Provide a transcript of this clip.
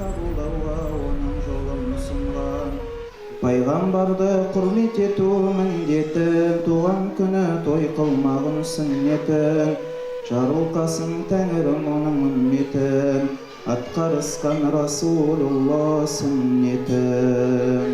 қабылдауға оның жолын ұсынған. Пайғамбарды құрмет ету міндетін, туған күні той қылмағын сүннетін, жарылқасын тәңірім оның үмметін, атқарысқан Расулулла сүннетін.